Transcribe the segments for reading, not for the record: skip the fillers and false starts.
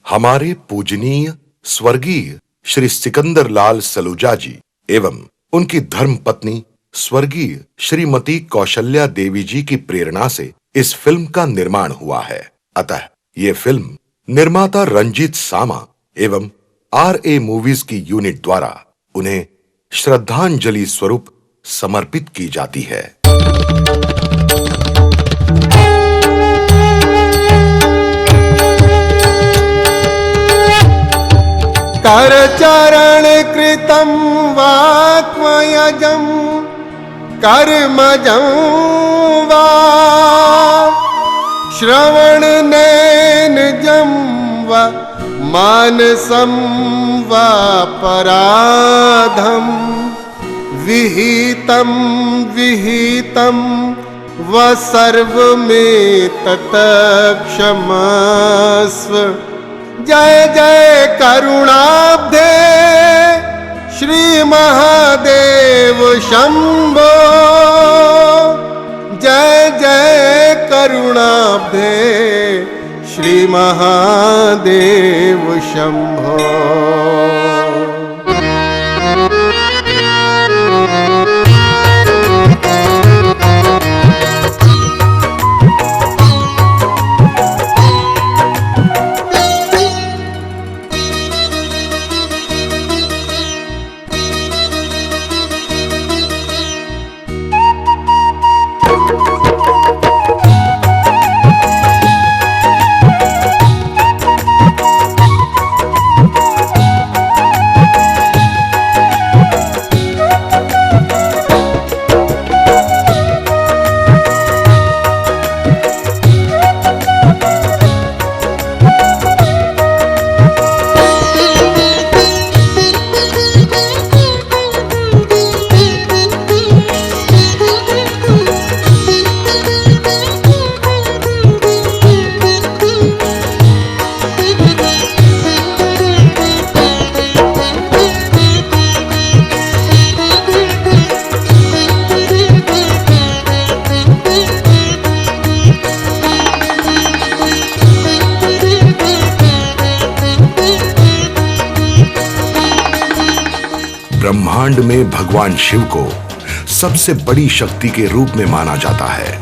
हमारे पूजनीय स्वर्गीय श्री सिकंदर लाल सलूजा जी एवं उनकी धर्मपत्नी स्वर्गीय श्रीमती कौशल्या देवी जी की प्रेरणा से इस फिल्म का निर्माण हुआ है। अतः ये फिल्म निर्माता रंजीत सामा एवं RA मूवीज की यूनिट द्वारा उन्हें श्रद्धांजलि स्वरूप समर्पित की जाती है। कर चरण कृतं वाक्मयजं कर्मजं वा श्रवण नैनजं वा मानसं वा पराधं विहितं व सर्वमेतत् क्षमस्व। जय जय करुणाब्धे श्री महादेव शंभो। जय जय करुणाब्धे श्री महादेव शंभो। ब्रह्मांड में भगवान शिव को सबसे बड़ी शक्ति के रूप में माना जाता है।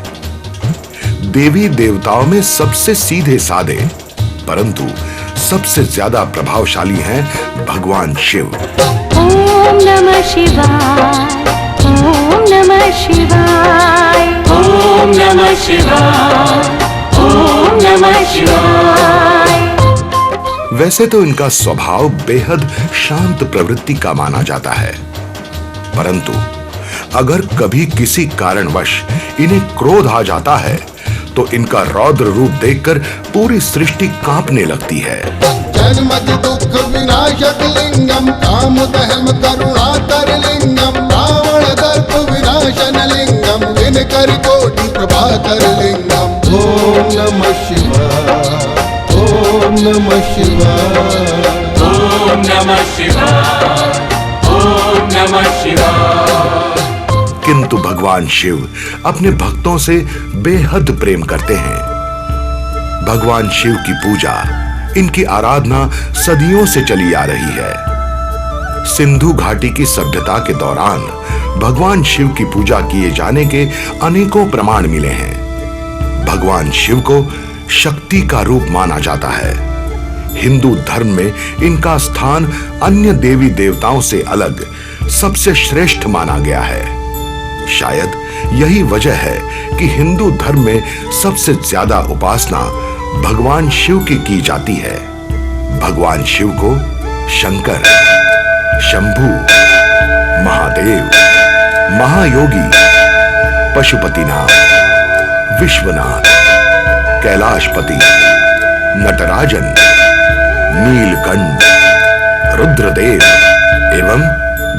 देवी देवताओं में सबसे सीधे साधे परंतु सबसे ज्यादा प्रभावशाली हैं भगवान शिव। ओम नमः शिवाय, ओम नमः शिवाय, ओम नमः शिवाय, ओम नमः शिवाय। वैसे तो इनका स्वभाव बेहद शांत प्रवृत्ति का माना जाता है, परंतु अगर कभी किसी कारणवश इन्हें क्रोध आ जाता है तो इनका रौद्र रूप देखकर पूरी सृष्टि कांपने लगती है। जन्मज दुख विनाशक लिंगम काम दहम करुणाकर लिंगम रावण दर्प विनाशन लिंगम दिनकर कोटि प्रभाकर लिंगम। ओम नमः शिवाय, ओम नमः शिवाय, ओम नमः शिवाय, ओम नमः शिवाय। किंतु भगवान शिव अपने भक्तों से बेहद प्रेम करते हैं। भगवान शिव की पूजा, इनकी आराधना सदियों से चली आ रही है। सिंधु घाटी की सभ्यता के दौरान भगवान शिव की पूजा किए जाने के अनेकों प्रमाण मिले हैं। भगवान शिव को शक्ति का रूप माना जाता है। हिंदू धर्म में इनका स्थान अन्य देवी देवताओं से अलग सबसे श्रेष्ठ माना गया है। शायद यही वजह है कि हिंदू धर्म में सबसे ज्यादा उपासना भगवान शिव की जाती है। भगवान शिव को शंकर, शंभु, महादेव, महायोगी, पशुपतिनाथ, विश्वनाथ, कैलाशपति, नटराजन, नीलकंठ, रुद्रदेव एवं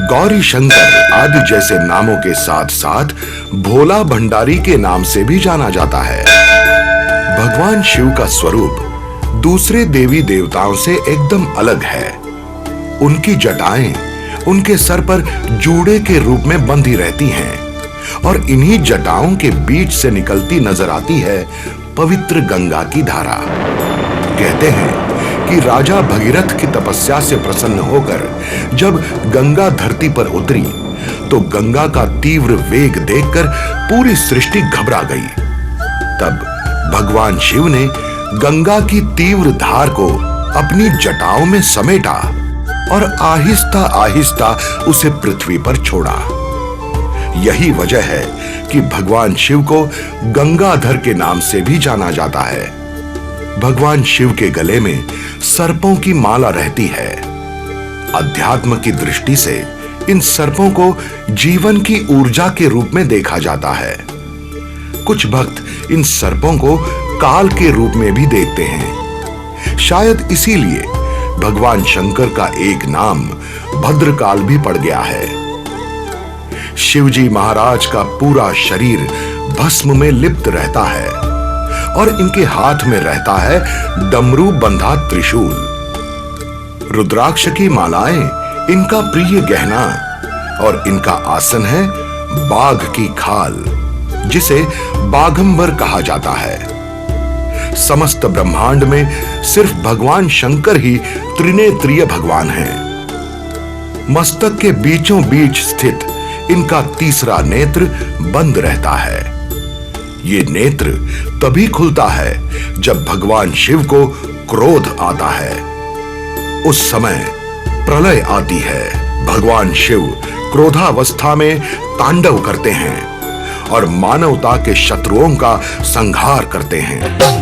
गौरी शंकर आदि जैसे नामों के साथ साथ भोला भंडारी के नाम से भी जाना जाता है। भगवान शिव का स्वरूप दूसरे देवी देवताओं से एकदम अलग है। उनकी जटाएं उनके सर पर जूड़े के रूप में बंधी रहती हैं और इन्हीं जटाओं के बीच से निकलती नजर आती है पवित्र गंगा की धारा। कहते हैं कि राजा भगीरथ की तपस्या से प्रसन्न होकर जब गंगा धरती पर उतरी तो गंगा का तीव्र वेग देखकर पूरी सृष्टि घबरा गई। तब भगवान शिव ने गंगा की तीव्र धार को अपनी जटाओं में समेटा और आहिस्ता आहिस्ता उसे पृथ्वी पर छोड़ा। यही वजह है कि भगवान शिव को गंगाधर के नाम से भी जाना जाता है। भगवान शिव के गले में सर्पों की माला रहती है। अध्यात्म की दृष्टि से इन सर्पों को जीवन की ऊर्जा के रूप में देखा जाता है। कुछ भक्त इन सर्पों को काल के रूप में भी देखते हैं। शायद इसीलिए भगवान शंकर का एक नाम भद्रकाल भी पड़ गया है। शिवजी महाराज का पूरा शरीर भस्म में लिप्त रहता है और इनके हाथ में रहता है डमरू बंधा त्रिशूल। रुद्राक्ष की मालाएं इनका प्रिय गहना और इनका आसन है बाघ की खाल, जिसे बाघंबर कहा जाता है। समस्त ब्रह्मांड में सिर्फ भगवान शंकर ही त्रिनेत्रीय भगवान हैं। मस्तक के बीचों बीच स्थित इनका तीसरा नेत्र बंद रहता है। ये नेत्र तभी खुलता है जब भगवान शिव को क्रोध आता है। उस समय प्रलय आती है। भगवान शिव क्रोधावस्था में तांडव करते हैं और मानवता के शत्रुओं का संहार करते हैं।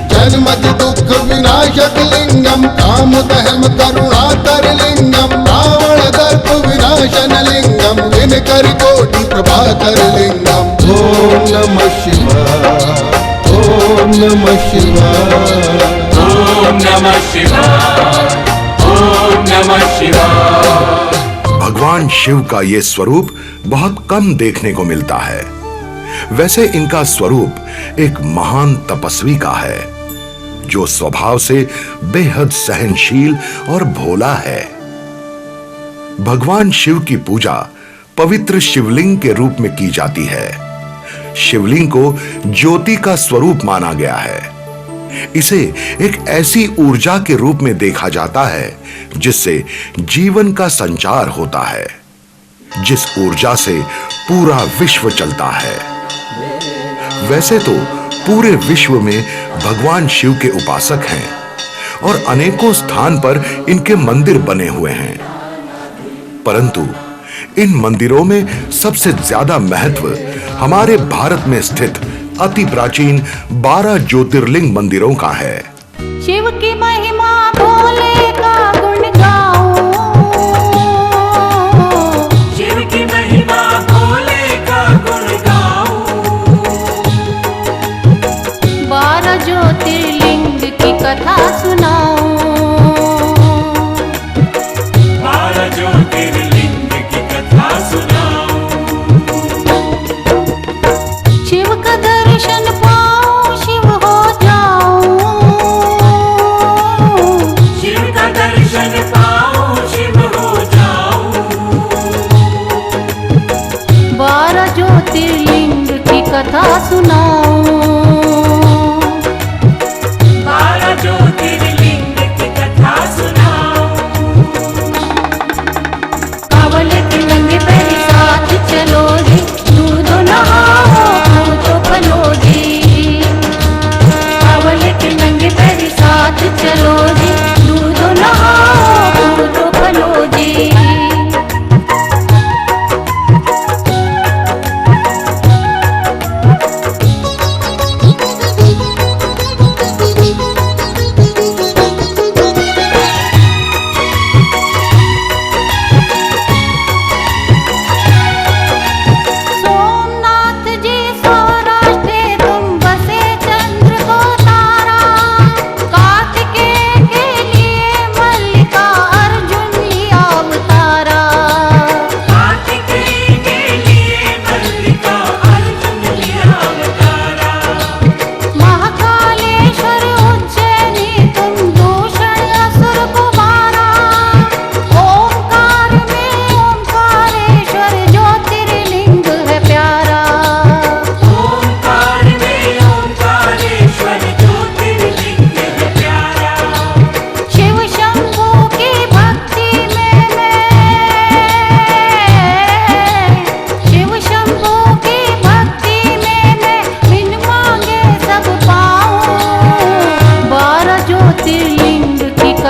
जन्मज दुख विनाशक लिंगम कामदहन करुणातर लिंगम रावण दर्प विनाशन लिंगम दिनकर कोटि प्रभाकर लिंगम। ओम नमः शिवाय, ओम नमः शिवाय, ओम नमः शिवाय, ओम नमः शिवाय। भगवान शिव का ये स्वरूप बहुत कम देखने को मिलता है। वैसे इनका स्वरूप एक महान तपस्वी का है जो स्वभाव से बेहद सहनशील और भोला है। भगवान शिव की पूजा पवित्र शिवलिंग के रूप में की जाती है। शिवलिंग को ज्योति का स्वरूप माना गया है। इसे एक ऐसी ऊर्जा के रूप में देखा जाता है जिससे जीवन का संचार होता है, जिस ऊर्जा से पूरा विश्व चलता है। वैसे तो पूरे विश्व में भगवान शिव के उपासक हैं और अनेकों स्थान पर इनके मंदिर बने हुए हैं, परंतु इन मंदिरों में सबसे ज्यादा महत्व हमारे भारत में स्थित अति प्राचीन 12 ज्योतिर्लिंग मंदिरों का है। शिव की महिमा भोले का गुण गाओ, शिव की महिमा भोले का गुण गाओ, 12 ज्योतिर्लिंग की कथा सुनाओ, 12 ज्योतिर्लिंग की कथा सुनाओ। शिव का दर्शन पाओ शिव हो जाओ, शिव का दर्शन पाओ शिव हो जाओ, 12 ज्योतिर्लिंग की कथा सुनाओ।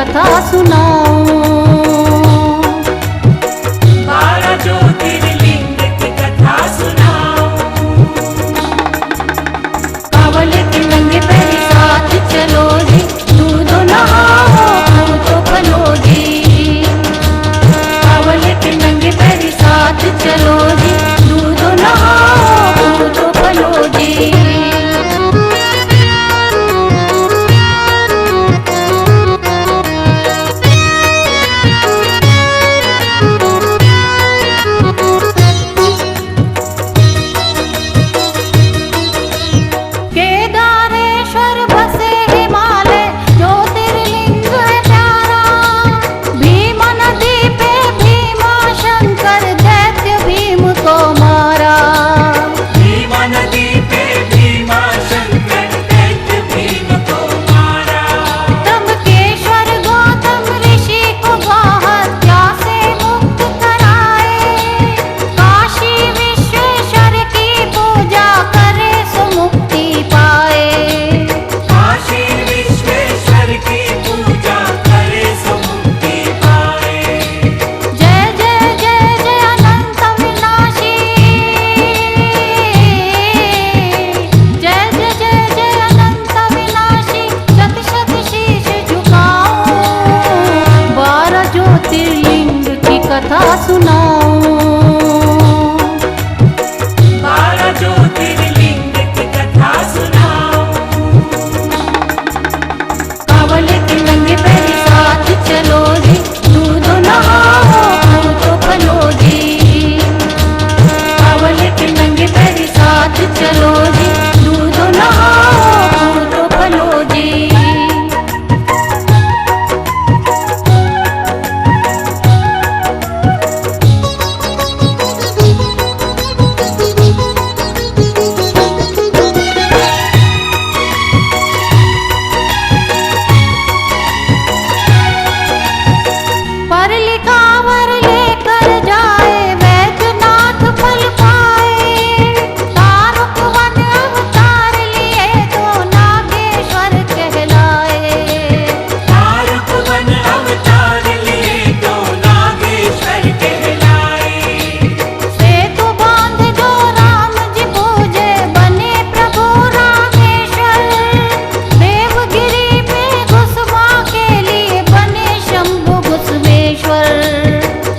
कथा सुनाऊं। 12 ज्योतिर्लिंग की कथा सुनाओ। कावल के नंगे पैरी साथ चलो जी, दूधो नहाओ पूतो फलो जी। कावल के नंगे पैरी साथ चलो जी, दूधो नहाओ पूतो फलो जी। केदारेश्वर बसे हिमालय, ज्योतिर्लिंग है प्यारा। भीमा नदी पे भीमा शंकर, दैत्य भीम को मारा। भीमा नदी पे भीमा शंकर, दैत्य भीम को मारा। त्र्यंबकेश्वर गौतम ऋषि को हत्या से मुक्त कराए। काशी विश्वेश्वर की पूजा करे सो मुक्ति पाए। काशी विश्वेश्वर की पूजा करे सो मुक्ति पाए। जय जय जय जय अनंत विनाशी, जय जय जय जय अनंत विनाशी, शत शत शीश झुकाऊं। 12 ज्योतिर्लिंग की कथा सुनाऊं। 12 ज्योतिर्लिंग की कथा सुनाओ। कावल के नंगे पैरी साथ चलो जी, दूधो नहाओ पूतो फलो जी। कावल के नंगे पैरी साथ चलो जी, दूधो नहाओ पूतो फलो जी। परलिकावर लेकर जाए, वैद्यनाथ फल पाए। तारुक वन अवतार लिए तो नागेश्वर कहलाए। तारुक वन अवतार लिए तो नागेश्वर कहलाए। सेतु बांध जो राम जी पूजे, बने प्रभु रामेश्वर। देवगिरी पे घुसवा के लिए बने शंभु घुसमेश्वर।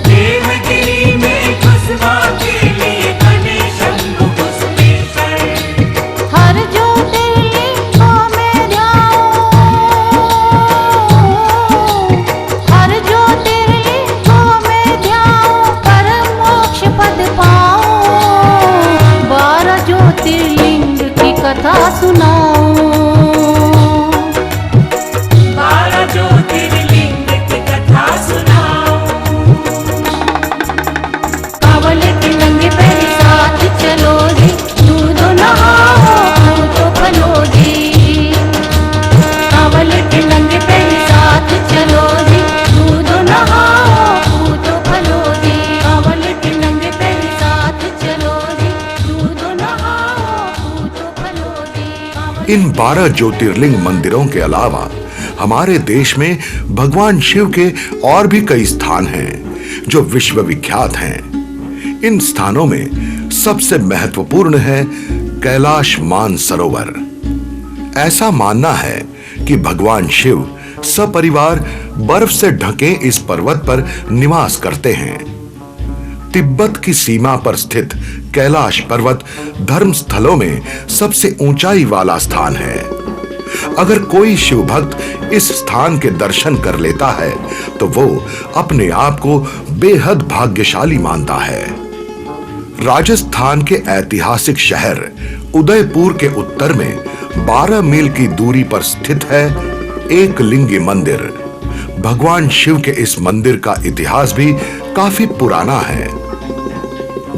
देवगिरी में घुसवा के लिए बने शंभु घुसमेश्वर। हर ज्योतिर्लिंगों में जाओ, हर ज्योतिर्लिंगों में जाओ, परम मोक्ष पद पाओ। 12 ज्योतिर्लिंग की कथा सुनाऊं। 12 ज्योतिर्लिंग की कथा सुनाओ। कावल के नंगे पैरी साथ चलो जी, दूधो नहाओ पूतो फलो जी। कावल के नंगे पैरी साथ चलो जी, दूधो नहाओ पूतो फलो जी। कावल के नंगे पैरी साथ चलो जी, दूधो नहाओ पूतो फलो जी। इन 12 ज्योतिर्लिंग मंदिरों के अलावा हमारे देश में भगवान शिव के और भी कई स्थान हैं जो विश्व विख्यात हैं। इन स्थानों में सबसे महत्वपूर्ण है कैलाश मानसरोवर। ऐसा मानना है कि भगवान शिव सपरिवार बर्फ से ढके इस पर्वत पर निवास करते हैं। तिब्बत की सीमा पर स्थित कैलाश पर्वत धर्म स्थलों में सबसे ऊंचाई वाला स्थान है। अगर कोई शिव भक्त इस स्थान के दर्शन कर लेता है तो वो अपने आप को बेहद भाग्यशाली मानता है। राजस्थान के ऐतिहासिक शहर उदयपुर के उत्तर में 12 मील की दूरी पर स्थित है एक लिंगी मंदिर। भगवान शिव के इस मंदिर का इतिहास भी काफी पुराना है।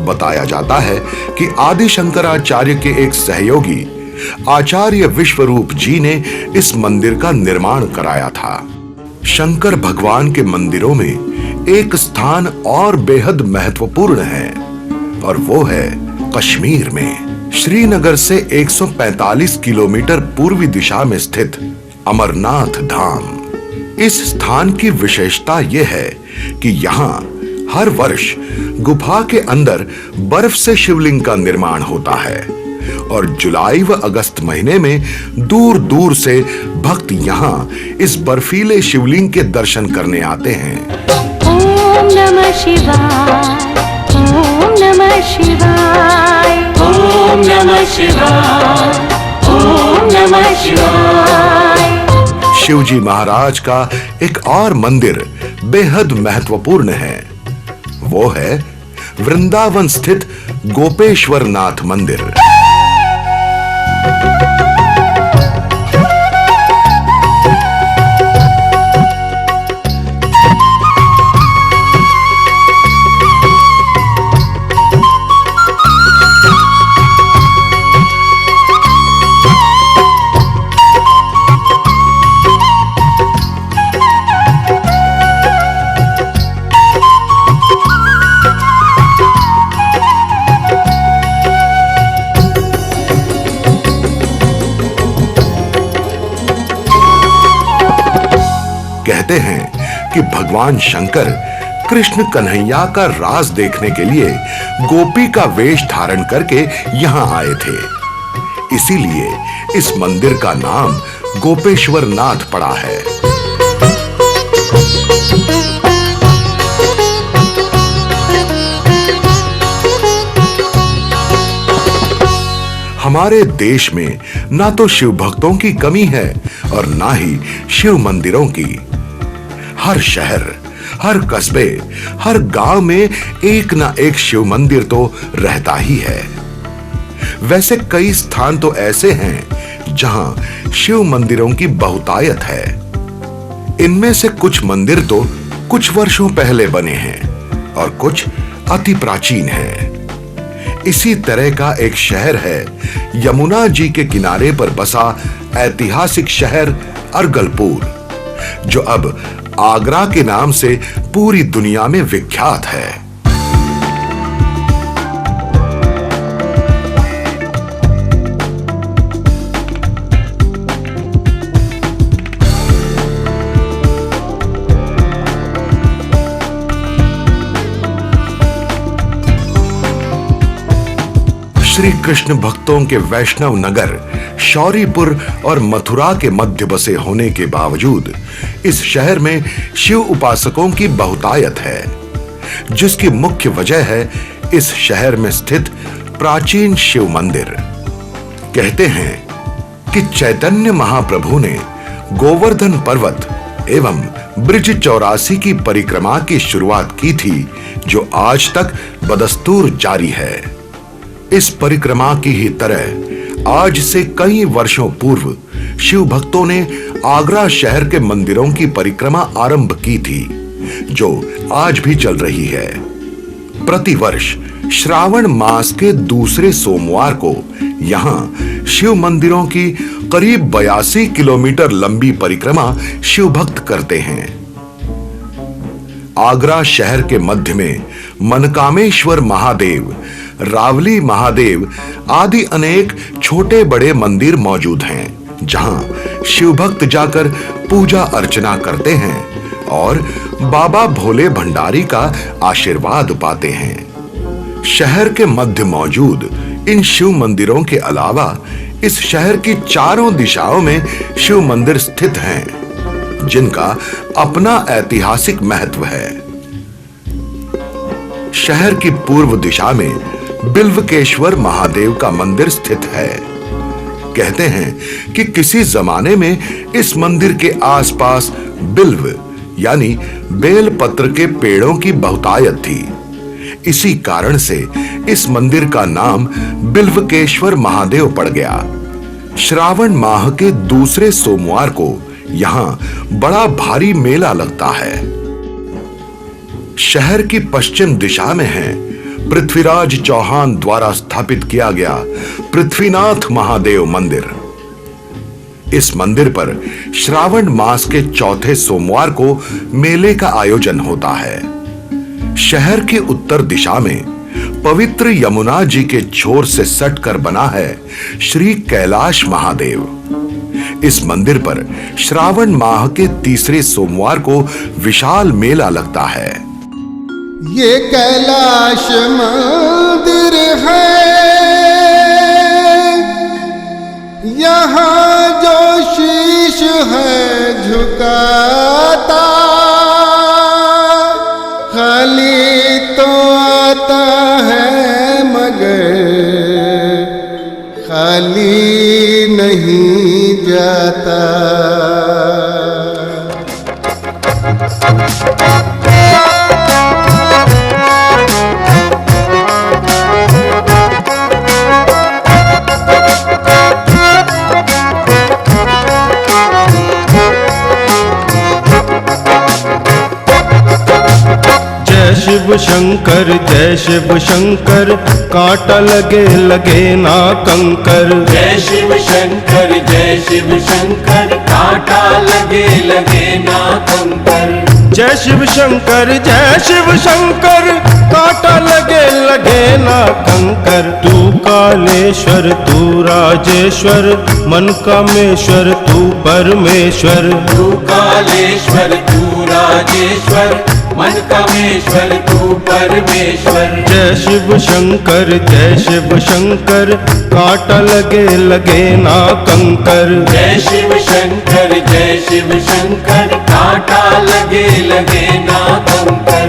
बताया जाता है कि आदि शंकराचार्य के एक सहयोगी आचार्य विश्वरूप जी ने इस मंदिर का निर्माण कराया था। शंकर भगवान के मंदिरों में एक स्थान और बेहद महत्वपूर्ण है और वो है कश्मीर में श्रीनगर से 145 किलोमीटर पूर्वी दिशा में स्थित अमरनाथ धाम। इस स्थान की विशेषता यह है कि यहाँ हर वर्ष गुफा के अंदर बर्फ से शिवलिंग का निर्माण होता है और जुलाई व अगस्त महीने में दूर दूर से भक्त यहाँ इस बर्फीले शिवलिंग के दर्शन करने आते हैं। ओम नमः शिवाय, ओम नमः शिवाय, ओम नमः शिवाय, ओम नमः शिवाय। शिवजी महाराज का एक और मंदिर बेहद महत्वपूर्ण है। वो है वृंदावन स्थित गोपेश्वर नाथ मंदिर। कहते हैं कि भगवान शंकर कृष्ण कन्हैया का राज देखने के लिए गोपी का वेश धारण करके यहाँ आए थे। इसीलिए इस मंदिर का नाम गोपेश्वर नाथ पड़ा है। हमारे देश में ना तो शिव भक्तों की कमी है और ना ही शिव मंदिरों की। हर शहर, हर कस्बे, हर गांव में एक ना एक शिव मंदिर तो रहता ही है। वैसे कई स्थान तो ऐसे हैं जहां शिव मंदिरों की बहुतायत है। इनमें से कुछ मंदिर तो कुछ वर्षों पहले बने हैं और कुछ अति प्राचीन हैं। इसी तरह का एक शहर है यमुना जी के किनारे पर बसा ऐतिहासिक शहर अरगलपुर, जो अब आगरा के नाम से पूरी दुनिया में विख्यात है। श्री कृष्ण भक्तों के वैष्णव नगर शौरीपुर और मथुरा के मध्य बसे होने के बावजूद इस शहर में शिव उपासकों की बहुतायत है, जिसकी मुख्य वजह है इस शहर में स्थित प्राचीन शिव मंदिर। कहते हैं कि चैतन्य महाप्रभु ने गोवर्धन पर्वत एवं ब्रिज 84 की परिक्रमा की शुरुआत की थी, जो आज तक बदस्तूर जारी है। इस परिक्रमा की ही तरह आज से कई वर्षों पूर्व शिव भक्तों ने आगरा शहर के मंदिरों की परिक्रमा आरंभ की थी, जो आज भी चल रही है। प्रतिवर्ष श्रावण मास के दूसरे सोमवार को यहाँ शिव मंदिरों की करीब 82 किलोमीटर लंबी परिक्रमा शिव भक्त करते हैं। आगरा शहर के मध्य में मनकामेश्वर महादेव, रावली महादेव आदि अनेक छोटे बड़े मंदिर मौजूद हैं, जहां शिव भक्त जाकर पूजा अर्चना करते हैं और बाबा भोले भंडारी का आशीर्वाद पाते हैं। शहर के मध्य मौजूद इन शिव मंदिरों के अलावा इस शहर की चारों दिशाओं में शिव मंदिर स्थित हैं, जिनका अपना ऐतिहासिक महत्व है। शहर की पूर्व दिशा में बिल्वकेश्वर महादेव का मंदिर स्थित है। कहते हैं कि किसी जमाने में इस मंदिर के आसपास बिल्व यानी बेल पत्र के पेड़ों की बहुतायत थी। इसी कारण से इस मंदिर का नाम बिल्वकेश्वर महादेव पड़ गया। श्रावण माह के दूसरे सोमवार को यहाँ बड़ा भारी मेला लगता है। शहर की पश्चिम दिशा में है पृथ्वीराज चौहान द्वारा स्थापित किया गया पृथ्वीनाथ महादेव मंदिर। इस मंदिर पर श्रावण मास के चौथे सोमवार को मेले का आयोजन होता है। शहर के उत्तर दिशा में पवित्र यमुना जी के छोर से सटकर बना है श्री कैलाश महादेव। इस मंदिर पर श्रावण माह के तीसरे सोमवार को विशाल मेला लगता है। ये कैलाश मंदिर है, यहाँ जो शीश है झुकाता, खाली तो आता है मगर खाली नहीं जाता। शिव शंकर जय शिव शंकर, कांटा लगे लगे ना कंकर। जय शिव शंकर जय शिव शंकर, कांटा लगे लगे ना कंकर। जय शिव शंकर जय शिव शंकर, कांटा लगे लगे ना कंकर। तू कालेश्वर तू राजेश्वर, मन कामेश्वर तू परमेश्वर। तू कालेश्वर तू राजेश्वर, मन कामेश्वर तू परमेश्वर। जय शिव शंकर, कांटा लगे लगे ना कंकर। जय शिव शंकर, कांटा लगे लगे ना कंकर।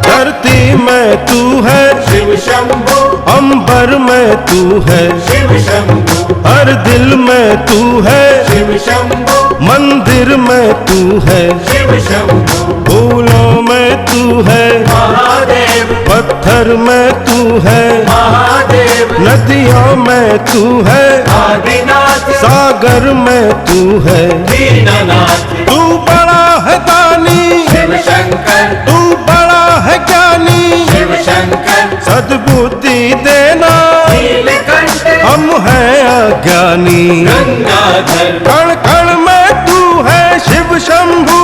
धरती में तू है शिव शंभु, अंबर में तू है शिव शंभु, हर दिल में तू है शिव शंभु, मंदिर में तू है शिव शंभु, फूलों में तू है महादेव, पत्थर में तू है महादेव, नदियों में तू है आदिनाथ, सागर में तू है दीनानाथ। तू बड़ा है दानी शिव शंकर, तू बड़ा है ज्ञानी, शिव शंकर, सद्बुद्धि देना नीलकंठ, हम हैं अज्ञानी। गंगाधर, कण कण में तू है शिव शंभु,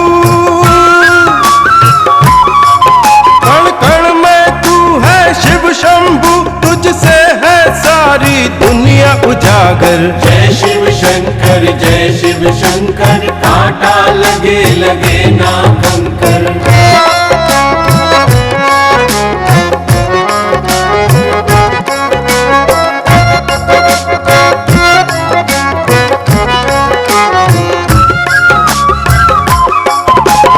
कण कण में तू है शिव शंभु, तुझसे है सारी दुनिया उजागर। जय शिव शंकर, कांटा लगे लगे ना कंकर।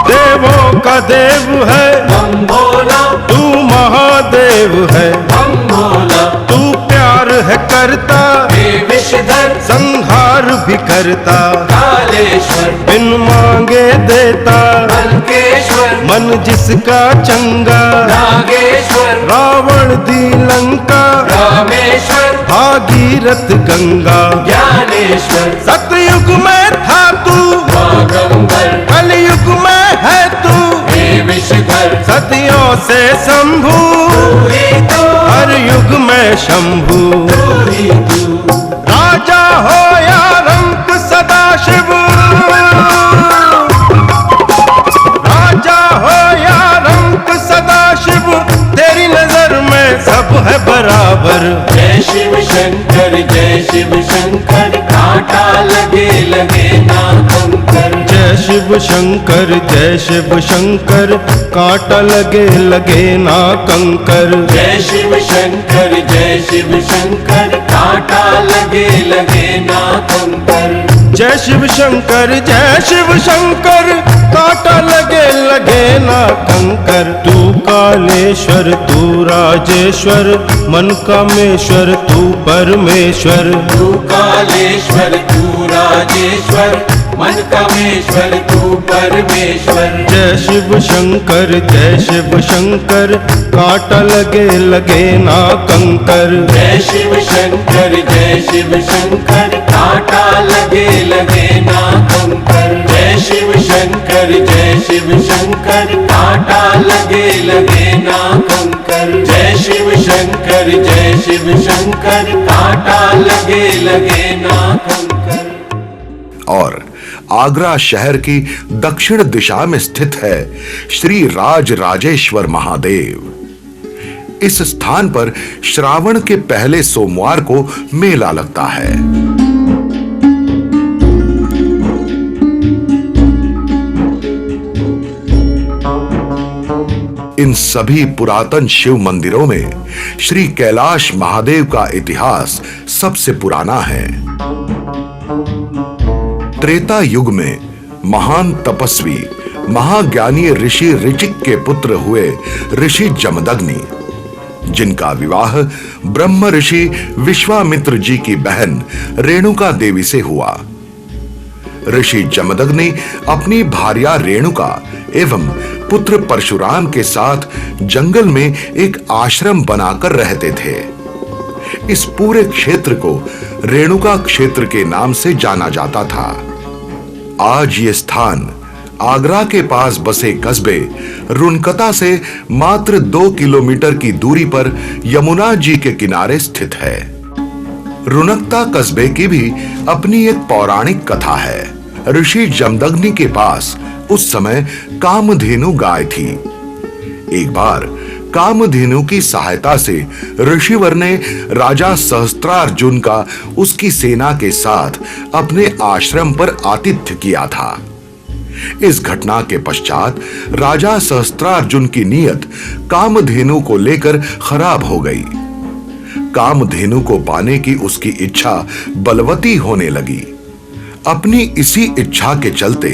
देवों का देव है हम भोला, तू महादेव है, हम भोला, तू प्यार है करता हे विषधर, संहार भी करता, कालेश्वर, बिन मांगे देता लंकेश्वर, मन जिसका चंगा। नागेश्वर, रावण दी लंका रामेश्वर, भागीरथ गंगा। ज्ञानेश्वर, सतयुग में था तू बागंबर, कलयुग में है तू हे विषधर, सदियों से शंभु, तू ही तू, हर युग में शंभु। तू ही तू। राजा हो या रंक सदा शिव, राजा हो या रंक सदा शिव, तेरी नजर में सब है बराबर। जय शिव शंकर, कांटा लगे लगे ना कंकर। जय शिव शंकर, कांटा लगे लगे ना कंकर। जय शिव शंकर, कांटा लगे लगे ना कंकर। जय शिव शंकर, कांटा लगे लगे ना कंकर। तू कालेश्वर तू राजेश्वर, मन कामेश्वर तू परमेश्वर। तू कालेश्वर तू राजेश्वर, मन कामेश्वर तू परमेश्वर। जय शिव शंकर, कांटा लगे लगे ना कंकर। जय शिव शंकर, कांटा लगे लगे ना कंकर। जय शिव शंकर, कांटा लगे लगे ना कंकर। शंकर जय शिव शंकर जय शिव शंकर कांटा लगे लगे ना कंकर। और आगरा शहर की दक्षिण दिशा में स्थित है श्री राज राजेश्वर महादेव। इस स्थान पर श्रावण के पहले सोमवार को मेला लगता है। इन सभी पुरातन शिव मंदिरों में श्री कैलाश महादेव का इतिहास सबसे पुराना है। त्रेता युग में महान तपस्वी महाज्ञानी ऋषि ऋचिक के पुत्र हुए ऋषि जमदग्नि, जिनका विवाह ब्रह्म ऋषि विश्वामित्र जी की बहन रेणुका देवी से हुआ। ऋषि जमदग्नि अपनी भार्या रेणुका एवं पुत्र परशुराम के साथ जंगल में एक आश्रम बनाकर रहते थे। इस पूरे क्षेत्र को रेणुका क्षेत्र के नाम से जाना जाता था। आज ये स्थान आगरा के पास बसे कस्बे रुनकता से मात्र 2 किलोमीटर की दूरी पर यमुना जी के किनारे स्थित है। रुनकता कस्बे की भी अपनी एक पौराणिक कथा है। ऋषि जमदग्नि के पास उस समय कामधेनु गाय थी। एक बार कामधेनु की सहायता से ऋषिवर ने राजा सहस्त्रार्जुन का उसकी सेना के साथ अपने आश्रम पर आतिथ्य किया था। इस घटना के पश्चात राजा सहस्त्रार्जुन की नीयत कामधेनु को लेकर खराब हो गई। कामधेनु को पाने की उसकी इच्छा बलवती होने लगी। अपनी इसी इच्छा के चलते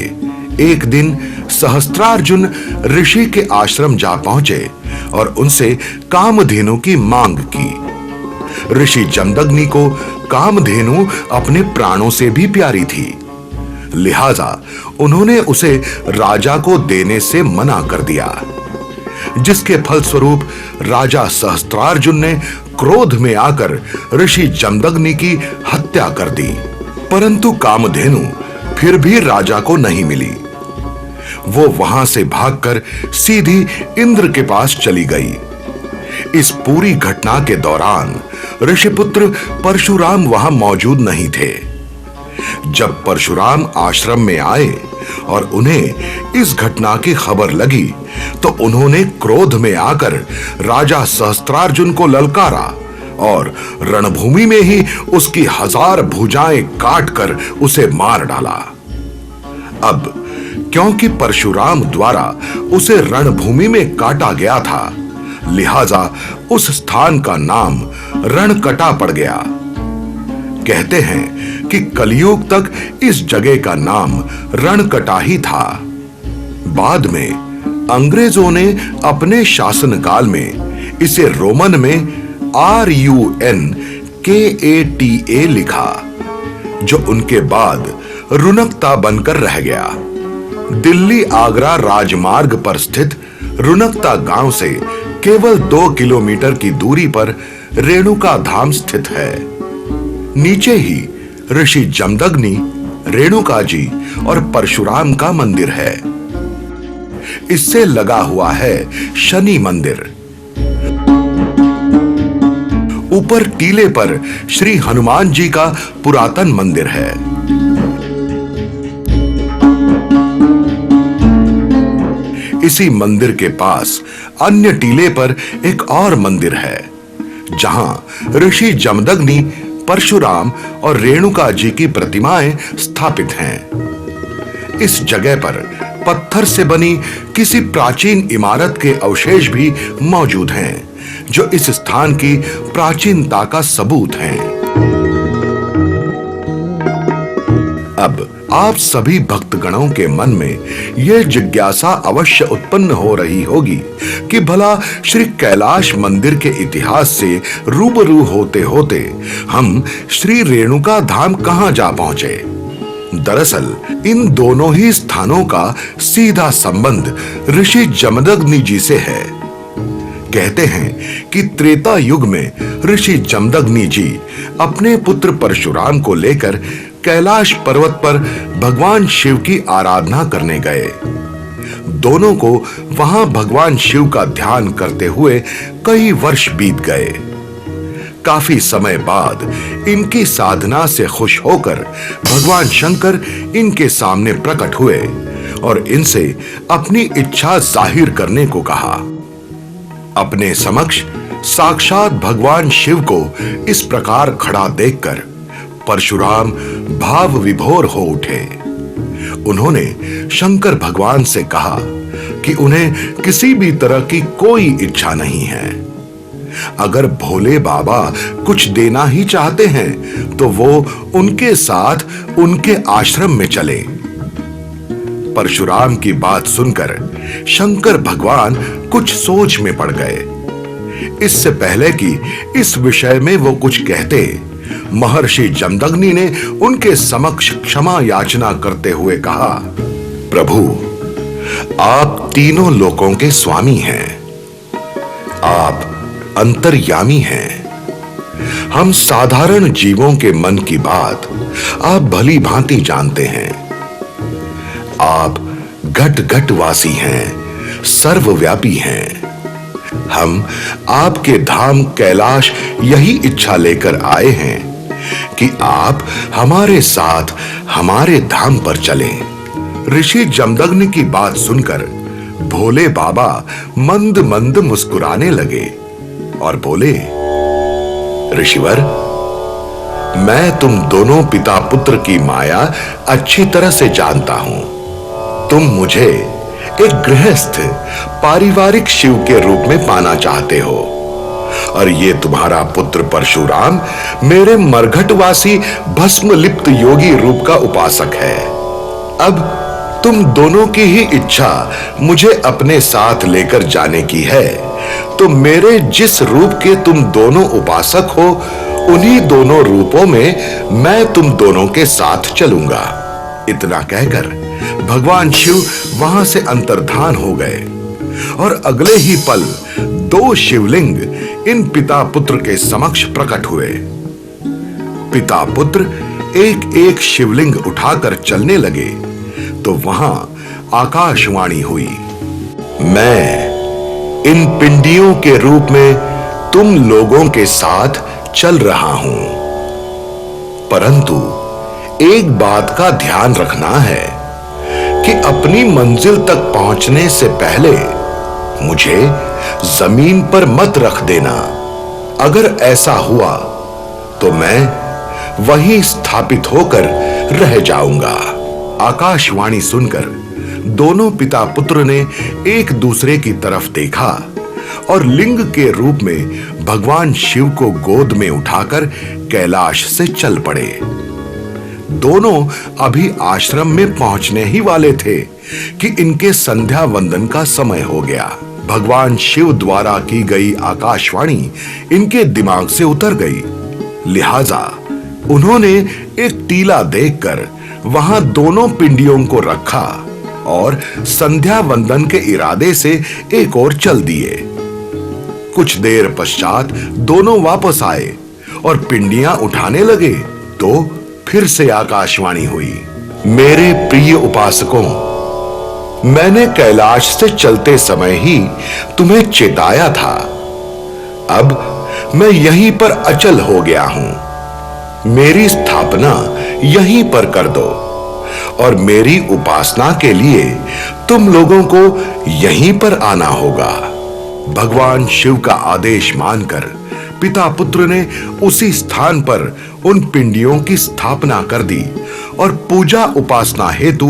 एक दिन सहस्त्रार्जुन ऋषि के आश्रम जा पहुंचे और उनसे कामधेनु की मांग की। ऋषि जमदग्नि को कामधेनु अपने प्राणों से भी प्यारी थी, लिहाजा उन्होंने उसे राजा को देने से मना कर दिया, जिसके फलस्वरूप राजा सहस्त्रार्जुन ने क्रोध में आकर ऋषि जमदग्नि की हत्या कर दी। परंतु कामधेनु फिर भी राजा को नहीं मिली। वो वहां से भागकर सीधी इंद्र के पास चली गई। इस पूरी घटना के दौरान ऋषिपुत्र परशुराम वहां मौजूद नहीं थे। जब परशुराम आश्रम में आए और उन्हें इस घटना की खबर लगी तो उन्होंने क्रोध में आकर राजा सहस्त्रार्जुन को ललकारा और रणभूमि में ही उसकी 1000 भुजाएं काटकर उसे मार डाला। अब क्योंकि परशुराम द्वारा उसे रणभूमि में काटा गया था, लिहाजा उस स्थान का नाम रणकटा पड़ गया। कहते हैं कि कलयुग तक इस जगह का नाम रणकटा ही था। बाद में अंग्रेजों ने अपने शासनकाल में इसे रोमन में RUNKATA लिखा, जो उनके बाद रुनकता बनकर रह गया। दिल्ली आगरा राजमार्ग पर स्थित रुनकता गांव से केवल 2 किलोमीटर की दूरी पर रेणुका धाम स्थित है। नीचे ही ऋषि जमदग्नि, रेणुका जी और परशुराम का मंदिर है। इससे लगा हुआ है शनि मंदिर। ऊपर टीले पर श्री हनुमान जी का पुरातन मंदिर है। इसी मंदिर के पास अन्य टीले पर एक और मंदिर है, जहां ऋषि जमदग्नि, परशुराम और रेणुका जी की प्रतिमाएं स्थापित हैं। इस जगह पर पत्थर से बनी किसी प्राचीन इमारत के अवशेष भी मौजूद हैं, जो इस स्थान की प्राचीनता का सबूत हैं। अब आप सभी भक्तगणों के मन में यह जिज्ञासा अवश्य उत्पन्न हो रही होगी कि भला श्री कैलाश मंदिर के इतिहास से रूबरू होते होते हम श्री रेणुका धाम कहां जा पहुंचे। दरअसल इन दोनों ही स्थानों का सीधा संबंध ऋषि जमदग्नि जी से है। कहते हैं कि त्रेता युग में ऋषि जमदग्नि जी अपने पुत्र परशुराम को लेकर कैलाश पर्वत पर भगवान शिव की आराधना करने गए। दोनों को वहां भगवान शिव का ध्यान करते हुए कई वर्ष बीत गए। काफी समय बाद इनकी साधना से खुश होकर भगवान शंकर इनके सामने प्रकट हुए और इनसे अपनी इच्छा जाहिर करने को कहा। अपने समक्ष साक्षात भगवान शिव को इस प्रकार खड़ा देखकर परशुराम भाव विभोर हो उठे। उन्होंने शंकर भगवान से कहा कि उन्हें किसी भी तरह की कोई इच्छा नहीं है। अगर भोले बाबा कुछ देना ही चाहते हैं तो वो उनके साथ उनके आश्रम में चले। परशुराम की बात सुनकर शंकर भगवान कुछ सोच में पड़ गए। इससे पहले कि इस विषय में वो कुछ कहते, महर्षि जमदग्नि ने उनके समक्ष क्षमा याचना करते हुए कहा, प्रभु, आप तीनों लोकों के स्वामी हैं, आप अंतर्यामी हैं। हम साधारण जीवों के मन की बात आप भली भांति जानते हैं। आप घट घट वासी हैं, सर्वव्यापी हैं। हम आपके धाम कैलाश यही इच्छा लेकर आए हैं कि आप हमारे साथ हमारे धाम पर चलें। ऋषि जमदग्नि की बात सुनकर भोले बाबा मंद मंद मुस्कुराने लगे और बोले, ऋषिवर, मैं तुम दोनों पिता पुत्र की माया अच्छी तरह से जानता हूं। तुम मुझे एक गृहस्थ पारिवारिक शिव के रूप में पाना चाहते हो और ये तुम्हारा पुत्र परशुराम मेरे मरघटवासी भस्म लिप्त योगी रूप का उपासक है। अब तुम दोनों की ही इच्छा मुझे अपने साथ लेकर जाने की है, तो मेरे जिस रूप के तुम दोनों उपासक हो उन्हीं दोनों रूपों में मैं तुम दोनों के साथ चलूंगा। इतना कहकर भगवान शिव वहां से अंतर्धान हो गए और अगले ही पल दो शिवलिंग इन पिता पुत्र के समक्ष प्रकट हुए। पिता पुत्र एक एक शिवलिंग उठाकर चलने लगे तो वहां आकाशवाणी हुई, मैं इन पिंडियों के रूप में तुम लोगों के साथ चल रहा हूं, परंतु एक बात का ध्यान रखना है कि अपनी मंजिल तक पहुंचने से पहले मुझे जमीन पर मत रख देना। अगर ऐसा हुआ तो मैं वहीं स्थापित होकर रह जाऊंगा। आकाशवाणी सुनकर दोनों पिता पुत्र ने एक दूसरे की तरफ देखा और लिंग के रूप में भगवान शिव को गोद में उठाकर कैलाश से चल पड़े। दोनों अभी आश्रम में पहुंचने ही वाले थे कि इनके संध्या वंदन का समय हो गया। भगवान शिव द्वारा की गई आकाशवाणी इनके दिमाग से उतर गई, लिहाजा उन्होंने एक टीला देखकर वहां दोनों पिंडियों को रखा और संध्या वंदन के इरादे से एक और चल दिए। कुछ देर पश्चात दोनों वापस आए और पिंडियां उठाने लगे तो फिर से आकाशवाणी हुई, मेरे प्रिय उपासकों, मैंने कैलाश से चलते समय ही तुम्हें चेताया था। अब मैं यहीं पर अचल हो गया हूं। मेरी स्थापना यहीं पर कर दो और मेरी उपासना के लिए तुम लोगों को यहीं पर आना होगा। भगवान शिव का आदेश मानकर पिता पुत्र ने उसी स्थान पर उन पिंडियों की स्थापना कर दी और पूजा उपासना हेतु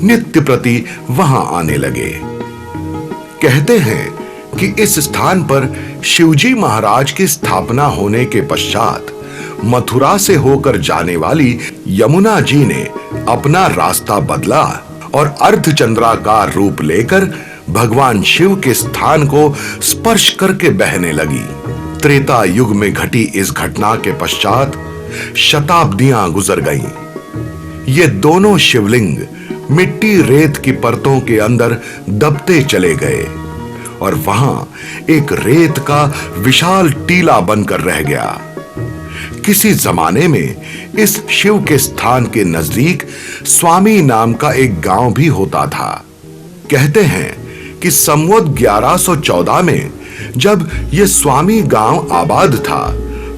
नित्य प्रति वहां आने लगे। कहते हैं कि इस स्थान पर शिवजी महाराज की स्थापना होने के पश्चात मथुरा से होकर जाने वाली यमुना जी ने अपना रास्ता बदला और अर्धचंद्राकार रूप लेकर भगवान शिव के स्थान को स्पर्श करके बहने लगी। त्रेता युग में घटी इस घटना के पश्चात शताब्दियां गुजर गईं। ये दोनों शिवलिंग मिट्टी रेत की परतों के अंदर दबते चले गए और वहां एक रेत का विशाल टीला बनकर रह गया। किसी जमाने में इस शिव के स्थान के नजदीक स्वामी नाम का एक गांव भी होता था। कहते हैं कि संवत 1114 में जब ये स्वामी गांव आबाद था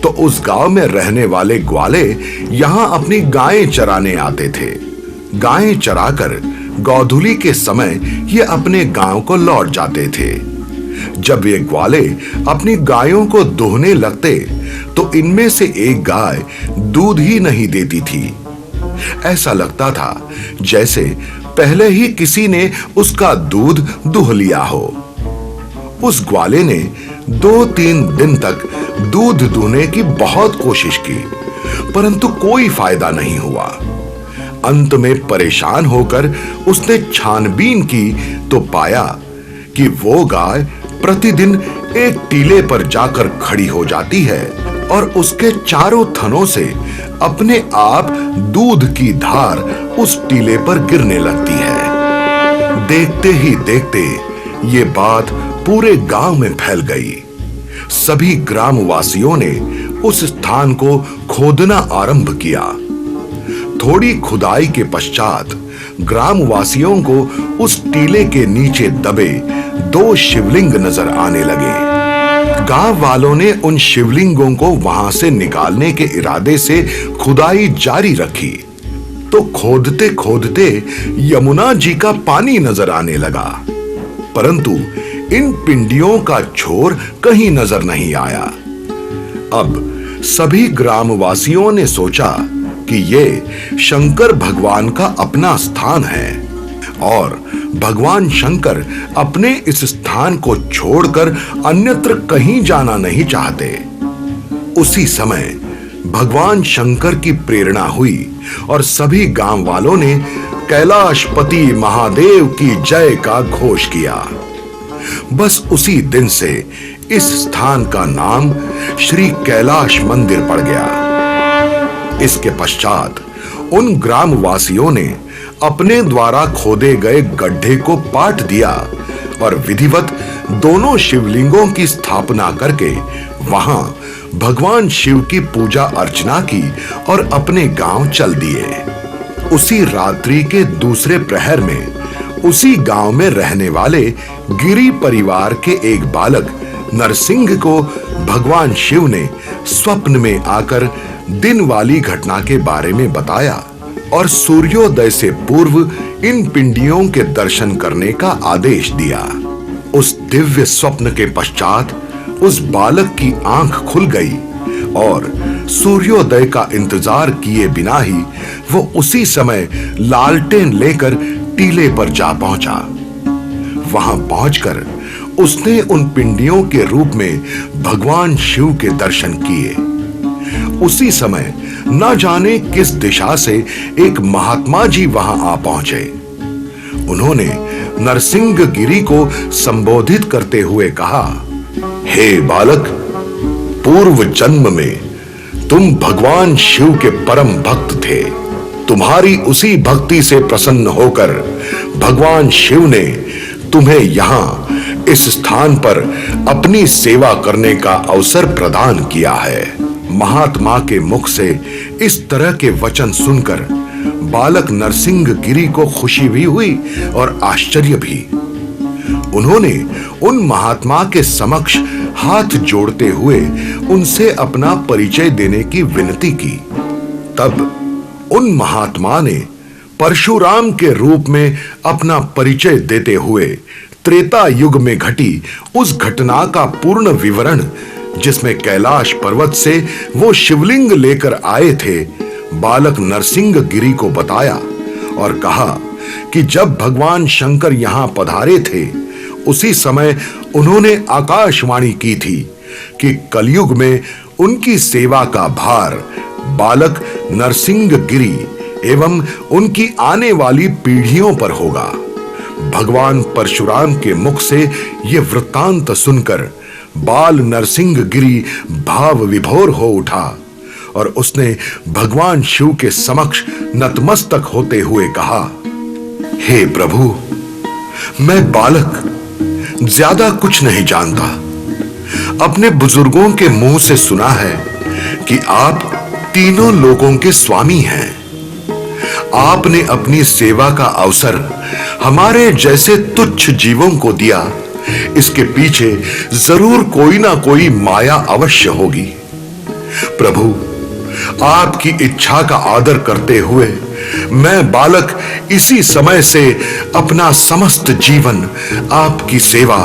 तो उस गांव में रहने वाले ग्वाले यहां अपनी गायें चराने आते थे। गायें चराकर गोधूली के समय ये अपने गांव को लौट जाते थे। जब ये ग्वाले अपनी गायों को दोहने लगते तो इनमें से एक गाय दूध ही नहीं देती थी। ऐसा लगता था जैसे पहले ही किसी ने उसका दूध दुह लिया हो। उस ग्वाले ने 2-3 दिन तक दूध दूहने की बहुत कोशिश की, परंतु कोई फायदा नहीं हुआ। अंत में परेशान होकर उसने छानबीन की तो पाया कि वो गाय प्रतिदिन एक टीले पर जाकर खड़ी हो जाती है और उसके चारों थनों से अपने आप दूध की धार उस टीले पर गिरने लगती है। देखते ही देखते ये बात पूरे गांव में फैल गई। सभी ग्रामवासियों ने उस स्थान को खोदना आरंभ किया। थोड़ी खुदाई के पश्चात ग्रामवासियों को उस टीले के नीचे दबे 2 शिवलिंग नजर आने लगे। गांव वालों ने उन शिवलिंगों को वहां से निकालने के इरादे से खुदाई जारी रखी तो खोदते खोदते यमुना जी का पानी नजर आने लगा, परंतु इन पिंडियों का छोर कहीं नजर नहीं आया। अब सभी ग्रामवासियों ने सोचा कि ये शंकर भगवान का अपना स्थान है और भगवान शंकर अपने इस स्थान को छोड़कर अन्यत्र कहीं जाना नहीं चाहते। उसी समय भगवान शंकर की प्रेरणा हुई और सभी गांव वालों ने कैलाशपति महादेव की जय का घोष किया। बस उसी दिन से इस स्थान का नाम श्री कैलाश मंदिर पड़ गया। इसके पश्चात उन ग्रामवासियों ने अपने द्वारा खोदे गए गड्ढे को पाट दिया और विधिवत दोनों शिवलिंगों की स्थापना करके वहां भगवान शिव की पूजा अर्चना की और अपने गांव चल दिए। उसी रात्रि के दूसरे प्रहर में उसी गांव में रहने वाले गिरी परिवार के एक बालक नरसिंह को भगवान शिव ने स्वप्न में आकर दिन वाली घटना के बारे में बताया और सूर्योदय से पूर्व इन पिंडियों के दर्शन करने का आदेश दिया। उस दिव्य स्वप्न के पश्चात उस बालक की आंख खुल गई और सूर्योदय का इंतजार किए बिना ही वो उसी समय लालटेन लेकर टीले पर जा पहुंचा। वहां पहुंचकर उसने उन पिंडियों के रूप में भगवान शिव के दर्शन किए। उसी समय न जाने किस दिशा से एक महात्मा जी वहां आ पहुंचे। उन्होंने नरसिंह गिरी को संबोधित करते हुए कहा, हे बालक, पूर्व जन्म में तुम भगवान शिव के परम भक्त थे। तुम्हारी उसी भक्ति से प्रसन्न होकर भगवान शिव ने तुम्हें यहाँ इस स्थान पर अपनी सेवा करने का अवसर प्रदान किया है। महात्मा के मुख से इस तरह के वचन सुनकर बालक नरसिंह गिरी को खुशी भी हुई और आश्चर्य भी। उन्होंने उन महात्मा के समक्ष हाथ जोड़ते हुए उनसे अपना परिचय देने की विनती की। तब उन महात्मा ने परशुराम के रूप में अपना परिचय देते हुए त्रेता युग में घटी उस घटना का पूर्ण विवरण, जिसमें कैलाश पर्वत से वो शिवलिंग लेकर आए थे, बालक नरसिंह गिरी को बताया और कहा कि जब भगवान शंकर यहाँ पधारे थे उसी समय उन्होंने आकाशवाणी की थी कि कलयुग में उनकी सेवा का भार बालक नरसिंह गिरी एवं उनकी आने वाली पीढ़ियों पर होगा। भगवान परशुराम के मुख से यह वृत्तांत सुनकर बाल नरसिंह गिरी भाव विभोर हो उठा और उसने भगवान शिव के समक्ष नतमस्तक होते हुए कहा, हे प्रभु, मैं बालक ज्यादा कुछ नहीं जानता। अपने बुजुर्गों के मुंह से सुना है कि आप तीनों लोगों के स्वामी हैं। आपने अपनी सेवा का अवसर हमारे जैसे तुच्छ जीवों को दिया, इसके पीछे जरूर कोई ना कोई माया अवश्य होगी। प्रभु, आपकी इच्छा का आदर करते हुए मैं बालक इसी समय से अपना समस्त जीवन आपकी सेवा,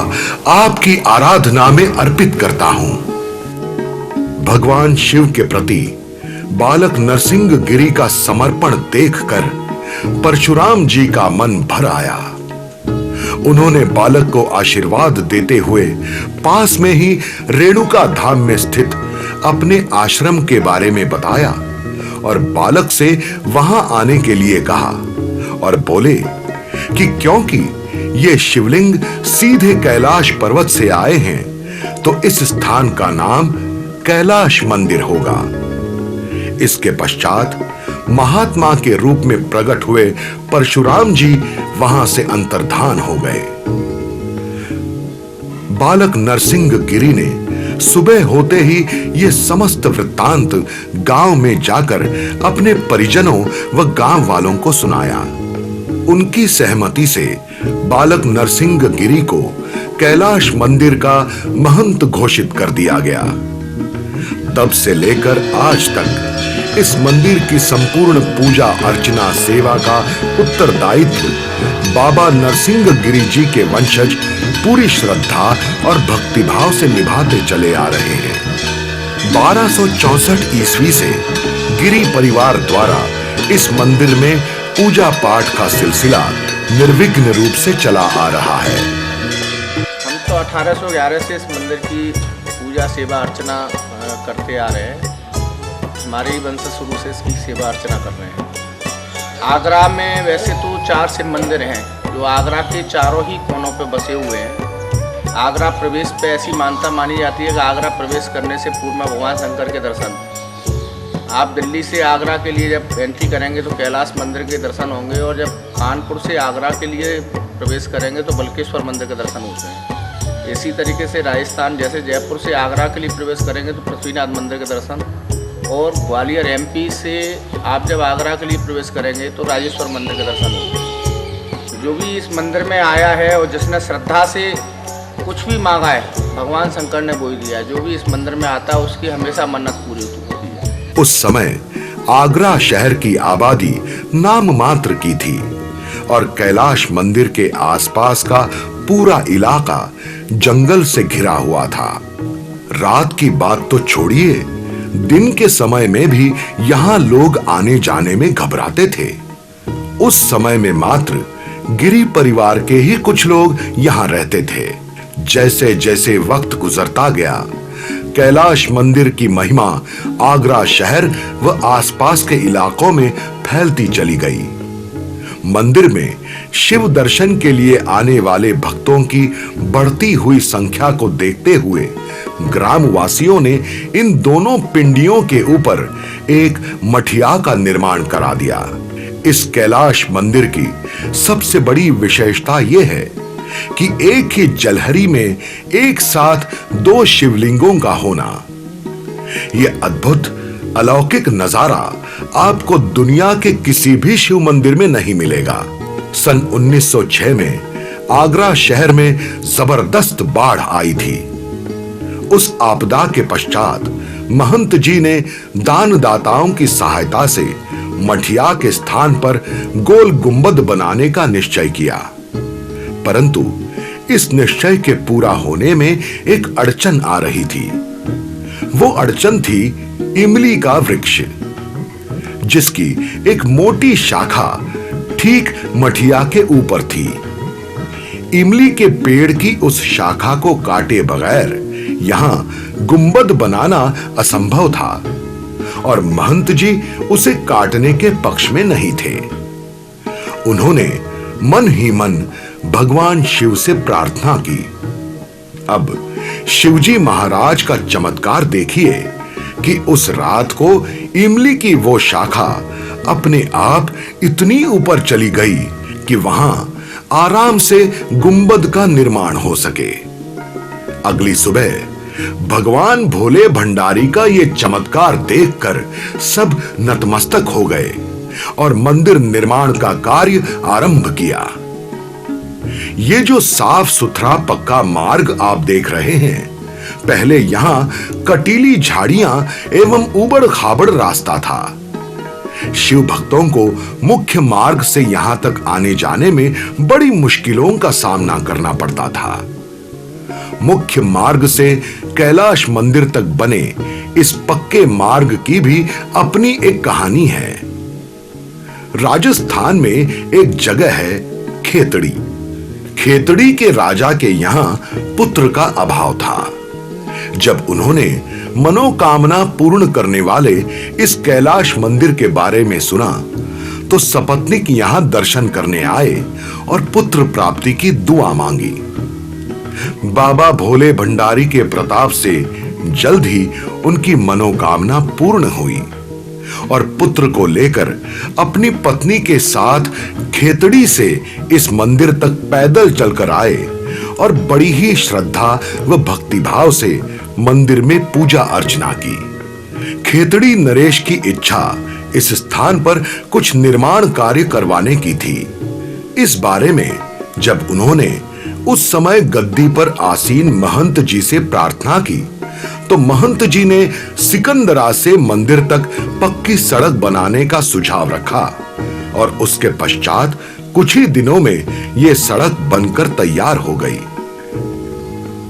आपकी आराधना में अर्पित करता हूं। भगवान शिव के प्रति बालक नरसिंह गिरी का समर्पण देखकर परशुराम जी का मन भर आया। उन्होंने बालक को आशीर्वाद देते हुए पास में ही रेणुका धाम में स्थित अपने आश्रम के बारे में बताया और बालक से वहां आने के लिए कहा और बोले कि क्योंकि ये शिवलिंग सीधे कैलाश पर्वत से आए हैं तो इस स्थान का नाम कैलाश मंदिर होगा। इसके पश्चात महात्मा के रूप में प्रकट हुए परशुराम जी वहां से अंतर्धान हो गए। बालक नरसिंह गिरी ने सुबह होते ही ये समस्त वृत्तांत गांव में जाकर अपने परिजनों व गांव वालों को सुनाया। उनकी सहमति से बालक नरसिंह गिरी को कैलाश मंदिर का महंत घोषित कर दिया गया। तब से लेकर आज तक इस मंदिर की संपूर्ण पूजा अर्चना सेवा का उत्तरदायित्व बाबा नरसिंह गिरी जी के वंशज पूरी श्रद्धा और भक्तिभाव से निभाते चले आ रहे हैं। 1264 ईस्वी से गिरी परिवार द्वारा इस मंदिर में पूजा पाठ का सिलसिला निर्विघ्न रूप से चला आ रहा है। हम तो 1811 से इस मंदिर की पूजा सेवा अर्चना करते आ रहे हैं। हमारे वंश शुरू से इसकी सेवा अर्चना कर रहे हैं। आगरा में वैसे तो 4 शिव मंदिर हैं जो आगरा के चारों ही कोनों पे बसे हुए हैं। आगरा प्रवेश पे ऐसी मान्यता मानी जाती है कि आगरा प्रवेश करने से पूर्व में भगवान शंकर के दर्शन, आप दिल्ली से आगरा के लिए जब एंट्री करेंगे तो कैलाश मंदिर के दर्शन होंगे और जब कानपुर से आगरा के लिए प्रवेश करेंगे तो बल्केश्वर मंदिर के दर्शन होते हैं। इसी तरीके से राजस्थान जैसे जयपुर से आगरा के लिए प्रवेश करेंगे तो पृथ्वीनाथ मंदिर के दर्शन, और ग्वालियर एमपी से आप जब आगरा के लिए प्रवेश करेंगे तो राजेश्वर मंदिर के दर्शन होंगे। जो भी इस मंदिर में आया है और जिसने श्रद्धा से कुछ भी मांगा है भगवान शंकर ने वो ही दिया। जो भी इस मंदिर में आता है उसकी हमेशा मन्नत पूरी होती है। उस समय आगरा शहर की आबादी नाम मात्र की थी और कैलाश मंदिर के आसपास का पूरा इलाका जंगल से घिरा हुआ था। रात की बात तो छोड़िए, दिन के समय में भी यहां लोग आने जाने में घबराते थे। उस समय में मात्र गिरी परिवार के ही कुछ लोग यहां रहते थे। जैसे जैसे वक्त गुजरता गया, कैलाश मंदिर की महिमा आगरा शहर व आसपास के इलाकों में फैलती चली गई। मंदिर में शिव दर्शन के लिए आने वाले भक्तों की बढ़ती हुई संख्या को देखते हुए ग्रामवासियों ने इन दोनों पिंडियों के ऊपर एक मठिया का निर्माण करा दिया। इस कैलाश मंदिर की सबसे बड़ी विशेषता यह है कि एक ही जलहरी में एक साथ 2 शिवलिंगों का होना। यह अद्भुत अलौकिक नजारा आपको दुनिया के किसी भी शिव मंदिर में नहीं मिलेगा। सन 1906 में आगरा शहर में जबरदस्त बाढ़ आई थी। उस आपदा के पश्चात महंत जी ने दानदाताओं की सहायता से मठिया के स्थान पर गोल गुंबद बनाने का निश्चय किया, परंतु इस निश्चय के पूरा होने में एक अड़चन आ रही थी। वो अड़चन थी इमली का वृक्ष, जिसकी एक मोटी शाखा ठीक मठिया के ऊपर थी। इमली के पेड़ की उस शाखा को काटे बगैर यहां गुंबद बनाना असंभव था और महंत जी उसे काटने के पक्ष में नहीं थे। उन्होंने मन ही मन भगवान शिव से प्रार्थना की। अब शिवजी महाराज का चमत्कार देखिए कि उस रात को इमली की वो शाखा अपने आप इतनी ऊपर चली गई कि वहां आराम से गुंबद का निर्माण हो सके। अगली सुबह भगवान भोले भंडारी का ये चमत्कार देखकर सब नतमस्तक हो गए और मंदिर निर्माण का कार्य आरंभ किया। ये जो साफ सुथरा पक्का मार्ग आप देख रहे हैं, पहले यहां कटीली झाड़ियां एवं उबड़ खाबड़ रास्ता था। शिव भक्तों को मुख्य मार्ग से यहां तक आने जाने में बड़ी मुश्किलों का सामना करना पड़ता था। मुख्य मार्ग से कैलाश मंदिर तक बने इस पक्के मार्ग की भी अपनी एक कहानी है। राजस्थान में एक जगह है खेतड़ी। खेतड़ी के राजा के यहां पुत्र का अभाव था। जब उन्होंने मनोकामना पूर्ण करने वाले इस कैलाश मंदिर के बारे में सुना तो सपत्नीक यहां दर्शन करने आए और पुत्र प्राप्ति की दुआ मांगी। बाबा भोले भंडारी के प्रताप से जल्द ही उनकी मनोकामना पूर्ण हुई और पुत्र को लेकर अपनी पत्नी के साथ खेतड़ी से इस मंदिर तक पैदल चलकर आए और बड़ी ही श्रद्धा व भक्तिभाव से मंदिर में पूजा अर्चना की। खेतड़ी नरेश की इच्छा इस स्थान पर कुछ निर्माण कार्य करवाने की थी। इस बारे में जब उन्होंने उस समय गद्दी पर आसीन महंत जी से प्रार्थना की तो महंत जी ने सिकंदरा से मंदिर तक पक्की सड़क बनाने का सुझाव रखा और उसके पश्चात कुछ ही दिनों में यह सड़क बनकर तैयार हो गई।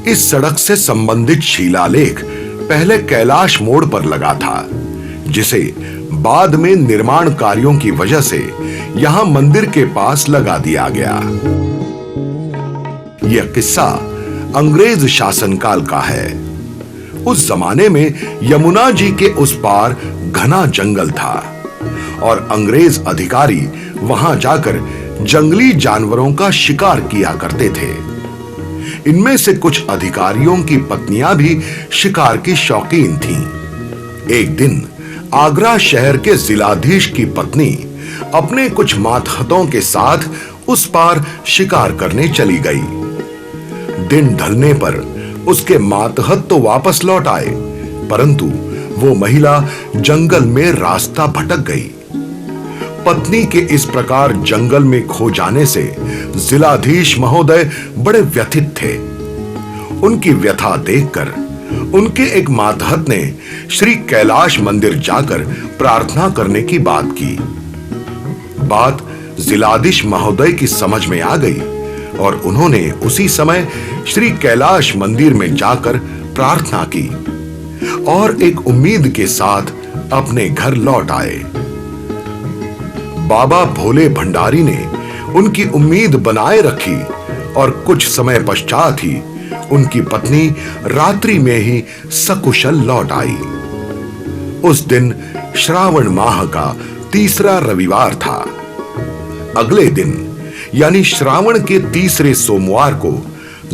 इस सड़क से संबंधित शिलालेख पहले कैलाश मोड़ पर लगा था, जिसे बाद में निर्माण कार्यों की वजह से यहां मंदिर के पास लगा दिया गया। यह किस्सा अंग्रेज शासनकाल का है। उस जमाने में यमुना जी के उस पार घना जंगल था और अंग्रेज अधिकारी वहां जाकर जंगली जानवरों का शिकार किया करते थे। इनमें से कुछ अधिकारियों की पत्नियां भी शिकार की शौकीन थीं। एक दिन आगरा शहर के जिलाधीश की पत्नी अपने कुछ मातहतों के साथ उस पार शिकार करने चली गई। दिन ढलने पर उसके मातहत तो वापस लौट आए, परंतु वो महिला जंगल में रास्ता भटक गई। पत्नी के इस प्रकार जंगल में खो जाने से जिलाधीश महोदय बड़े व्यथित थे। उनकी व्यथा देखकर उनके एक मातहत ने श्री कैलाश मंदिर जाकर प्रार्थना करने की बात की। बात जिलाधीश महोदय की समझ में आ गई और उन्होंने उसी समय श्री कैलाश मंदिर में जाकर प्रार्थना की और एक उम्मीद के साथ अपने घर लौट आए। बाबा भोले भंडारी ने उनकी उम्मीद बनाए रखी और कुछ समय पश्चात ही उनकी पत्नी रात्रि में ही सकुशल लौट आई। उस दिन श्रावण माह का तीसरा रविवार था। अगले दिन यानी श्रावण के तीसरे सोमवार को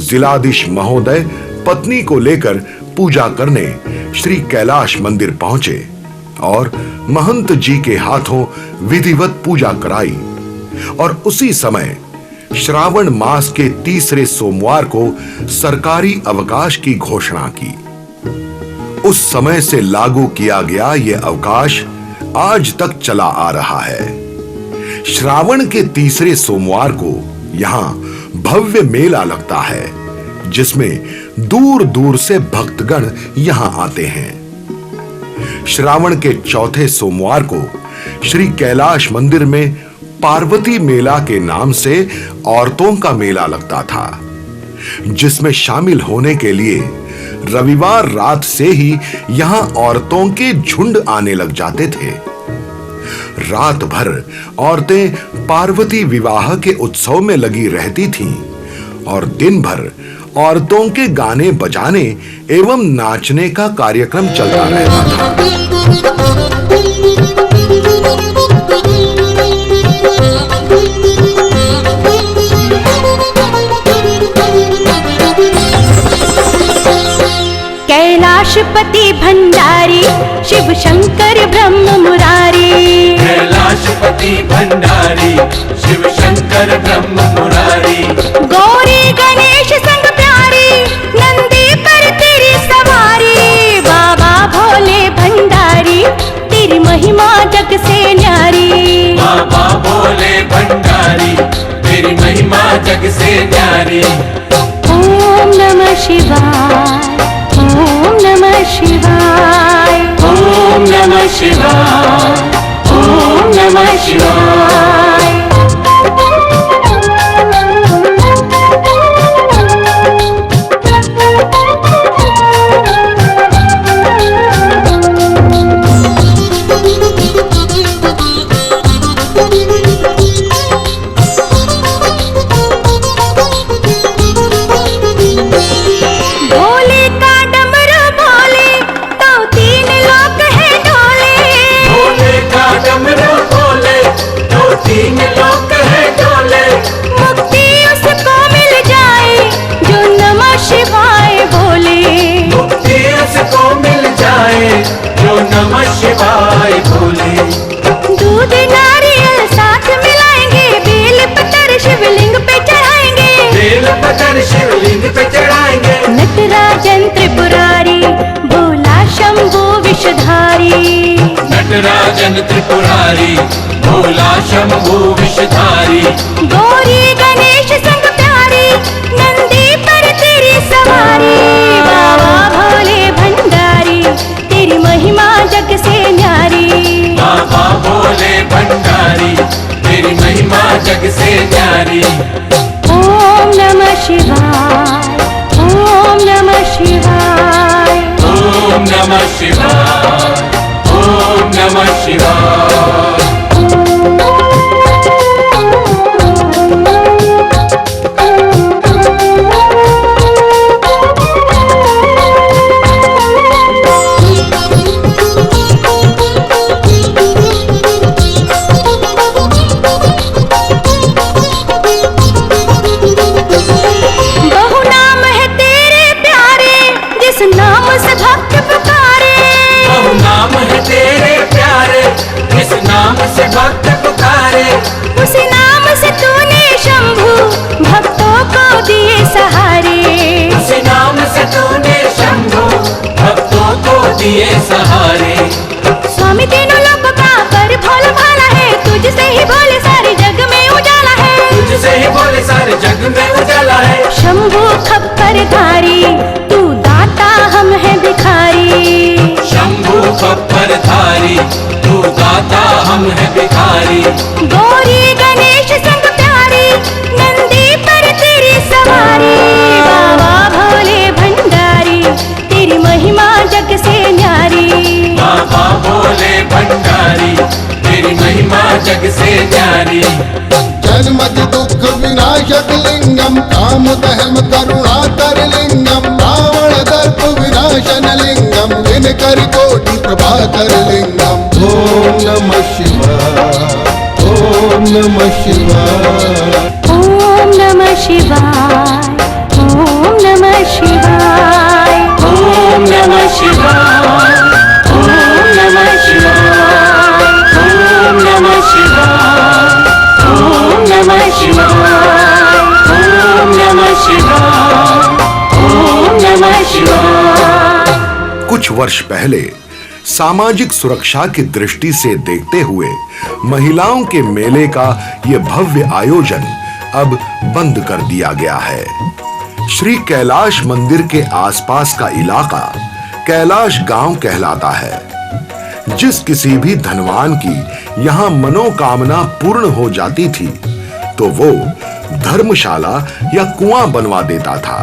जिलाधीश महोदय पत्नी को लेकर पूजा करने श्री कैलाश मंदिर पहुंचे और महंत जी के हाथों विधिवत पूजा कराई और उसी समय श्रावण मास के तीसरे सोमवार को सरकारी अवकाश की घोषणा की। उस समय से लागू किया गया यह अवकाश आज तक चला आ रहा है। श्रावण के तीसरे सोमवार को यहां भव्य मेला लगता है, जिसमें दूर दूर से भक्तगण यहां आते हैं। श्रावण के चौथे सोमवार को श्री कैलाश मंदिर में पार्वती मेला के नाम से औरतों का मेला लगता था, जिसमें शामिल होने के लिए रविवार रात से ही यहां औरतों के झुंड आने लग जाते थे। रात भर औरतें पार्वती विवाह के उत्सव में लगी रहती थीं और दिन भर औरतों के गाने बजाने एवं नाचने का कार्यक्रम चलता रहता था। कैलाशपति भंडारी शिव शंकर ब्रह्म मुरारी। कैलाशपति भंडारी शिव शंकर ब्रह्म मुरारी। गौरी गणेश संग प्यारी नंदी पर तेरी सवारी। बाबा भोले भंडारी तेरी महिमा जग से न्यारी। न्यारी। ओम नमः शिवाय, ओम नमः शिवाय, ओम नमः शिवाय, ओम नमः शिवाय। भोले का डमरू बोले तो तीन लोक है डोले। भोले का डमरू बोले तो तीन लोक है डोले। मुक्ति उसको मिल जाए जो नमः शिवाय बोले। मुक्ति उसको मिल जाए जो नमः शिवाय बोले। दूध नारियल साथ मिलाएंगे, बेल पत्थर शिवलिंग पे चढ़ाएंगे। बेल पत्थर शिवलिंग पे चढ़ाएंगे। नटराजन त्रिपुरारी भोला शंभु विषधारी। नटराजन त्रिपुरारी भोला शंभु विषधारी। गौरी गणेश संग प्यारी नंदी पर तेरी सवारी। बाबा भोले भंडारी तेरी महिमा जग से न्यारी। बाबा भोले भंडारी तेरी महिमा जग से न्यारी। ओम नमः शिवाय, ओम नमः शिवाय, ओम नमः शिवाय, ओम नमः शिवाय। बहु नाम है तेरे प्यारे जिस नाम से भक्त पुकारे। बहु नाम है तेरे प्यारे इस नाम से भक्त पुकारे। उसी नाम से तूने शंभु भक्तों को दिए सहारे। उसी नाम से तूने शंभु भक्तों को दिए सहारे। स्वामी तीनों लोगों का पर भोला भाला है, तुझसे ही भोले सारे जग में उजाला है। तुझसे ही बोले सारे जग में उजाला है। शंभु खप्पर धारी तू दाता हम है भिखारी। शंभु खप्पर धारी तू दाता हम है भिखारी। गौरी गणेश संग प्यारी नंदी पर तेरी सवारी। बाबा भोले भंडारी तेरी महिमा जग से न्यारी। बाबा भोले भंडारी तेरी महिमा जग से न्यारी। जन्मति दुख विनाशक लिंगम काम दहम करुणाकर लिंगम रावण दर्प विनाशन लिंगम दिनकर कोटि प्रभाकर लिंगम। ओम नमः शिवाय, ओम नमः शिवाय, ओम नमः शिवाय, ओम नमः शिवाय, ओम नमः शिवाय, ओम नमः शिवाय, ओम नमः शिवाय, ओम नमः शिवाय, ओम नमः शिवाय, ओम नमः शिवाय। कुछ वर्ष पहले सामाजिक सुरक्षा की दृष्टि से देखते हुए महिलाओं के मेले का यह भव्य आयोजन अब बंद कर दिया गया है। श्री कैलाश मंदिर के आसपास का इलाका कैलाश गांव कहलाता है। जिस किसी भी धनवान की यहाँ मनोकामना पूर्ण हो जाती थी तो वो धर्मशाला या कुआं बनवा देता था।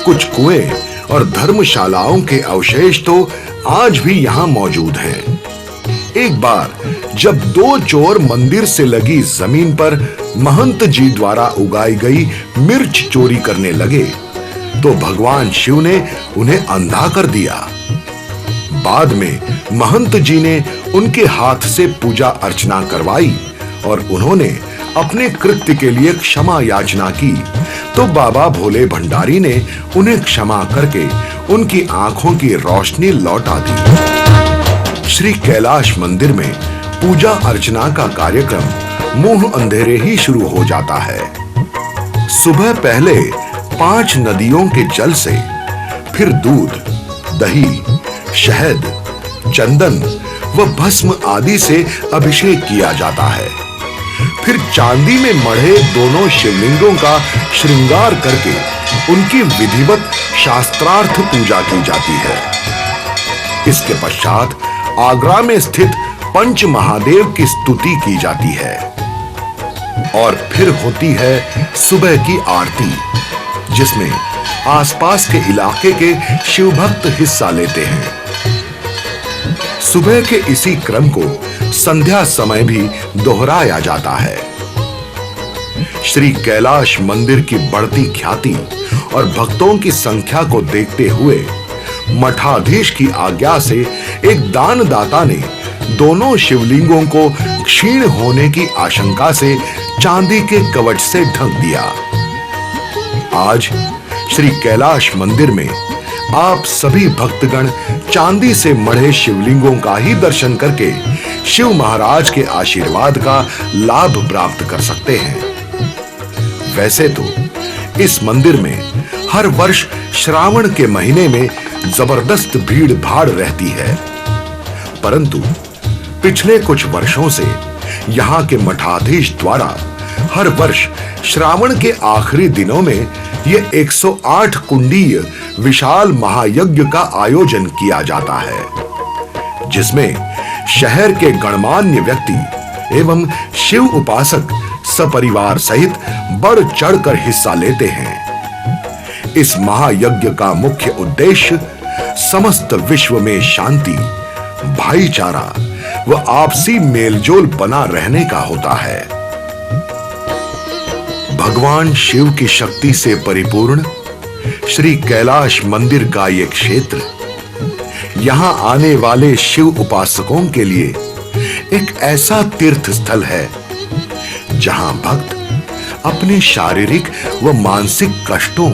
कुछ कुएं और धर्मशालाओं के अवशेष तो आज भी यहाँ मौजूद हैं। एक बार जब दो चोर मंदिर से लगी जमीन पर महंत जी द्वारा उगाई गई मिर्च चोरी करने लगे तो भगवान शिव ने उन्हें अंधा कर दिया। बाद में महंत जी ने उनके हाथ से पूजा अर्चना करवाई और उन्होंने अपने कृत्य के लिए क्षमा याचना की तो बाबा भोले भंडारी ने उन्हें क्षमा करके उनकी आंखों की रोशनी लौटा दी। श्री कैलाश मंदिर में पूजा अर्चना का कार्यक्रम मुंह अंधेरे ही शुरू हो जाता है। सुबह पहले 5 नदियों के जल से, फिर दूध, दही, शहद, चंदन व भस्म आदि से अभिषेक किया जाता है। फिर चांदी में मढ़े दोनों शिवलिंगों का श्रृंगार करके उनकी विधिवत शास्त्रार्थ पूजा की जाती है। इसके पश्चात आगरा में स्थित पंच महादेव की स्तुति की जाती है और फिर होती है सुबह की आरती, जिसमें आसपास के इलाके के शिव भक्त हिस्सा लेते हैं। सुबह के इसी क्रम को संध्या समय भी दोहराया जाता है। श्री कैलाश मंदिर की बढ़ती ख्याति और भक्तों की संख्या को देखते हुए मठाधीश की आज्ञा से एक दानदाता ने दोनों शिवलिंगों को क्षीण होने की आशंका से चांदी के कवच से ढक दिया। आज श्री कैलाश मंदिर में आप सभी भक्तगण चांदी से मढ़े शिवलिंगों का ही दर्शन करके शिव महाराज के आशीर्वाद का लाभ प्राप्त कर सकते हैं। वैसे तो इस मंदिर में हर वर्ष श्रावण के महीने में जबरदस्त भीड़ भाड़ रहती है, परंतु पिछले कुछ वर्षों से यहाँ के मठाधीश द्वारा हर वर्ष श्रावण के आखिरी दिनों में ये 108 कुंडीय विशाल महायज्ञ का आयोजन किया जाता है, जिसमें शहर के गणमान्य व्यक्ति एवं शिव उपासक सपरिवार सहित बढ़ चढ़कर हिस्सा लेते हैं। इस महायज्ञ का मुख्य उद्देश्य समस्त विश्व में शांति, भाईचारा व आपसी मेलजोल बना रहने का होता है। भगवान शिव की शक्ति से परिपूर्ण श्री कैलाश मंदिर का ये क्षेत्र यहां आने वाले शिव उपासकों के लिए एक ऐसा तीर्थ स्थल है जहां भक्त अपने शारीरिक व मानसिक कष्टों,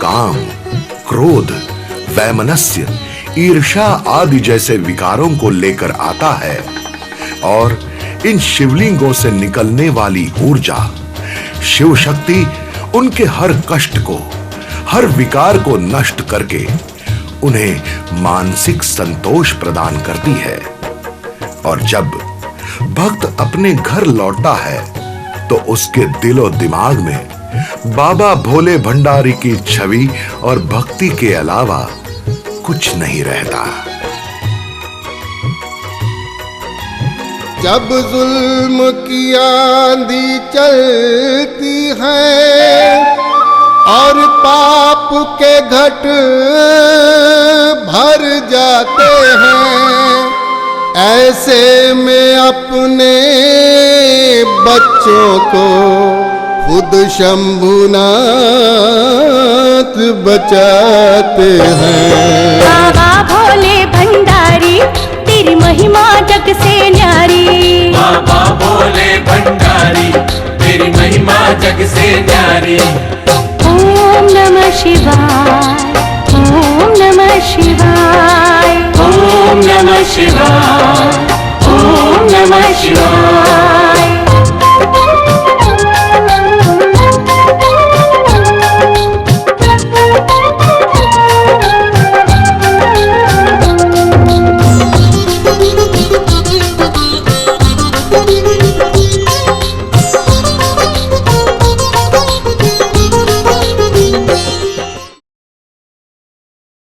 काम, क्रोध, वैमनस्य, ईर्ष्या आदि जैसे विकारों को लेकर आता है और इन शिवलिंगों से निकलने वाली ऊर्जा, शिव शक्ति उनके हर कष्ट को, हर विकार को नष्ट करके उन्हें मानसिक संतोष प्रदान करती है। और जब भक्त अपने घर लौटता है तो उसके दिलो दिमाग में बाबा भोले भंडारी की छवि और भक्ति के अलावा कुछ नहीं रहता। जब जुल्म की आंधी चलती है और पाप के घट भर जाते हैं, ऐसे में अपने बच्चों को खुद शंभुनाथ बचाते हैं। बाबा भोले भंडारी तेरी महिमा जग से न्यारी। बाबा भोले भंडारी तेरी महिमा जग से न्यारी। ओम नमः शिवाय, ओम नमः शिवाय, ओम नमः शिवाय।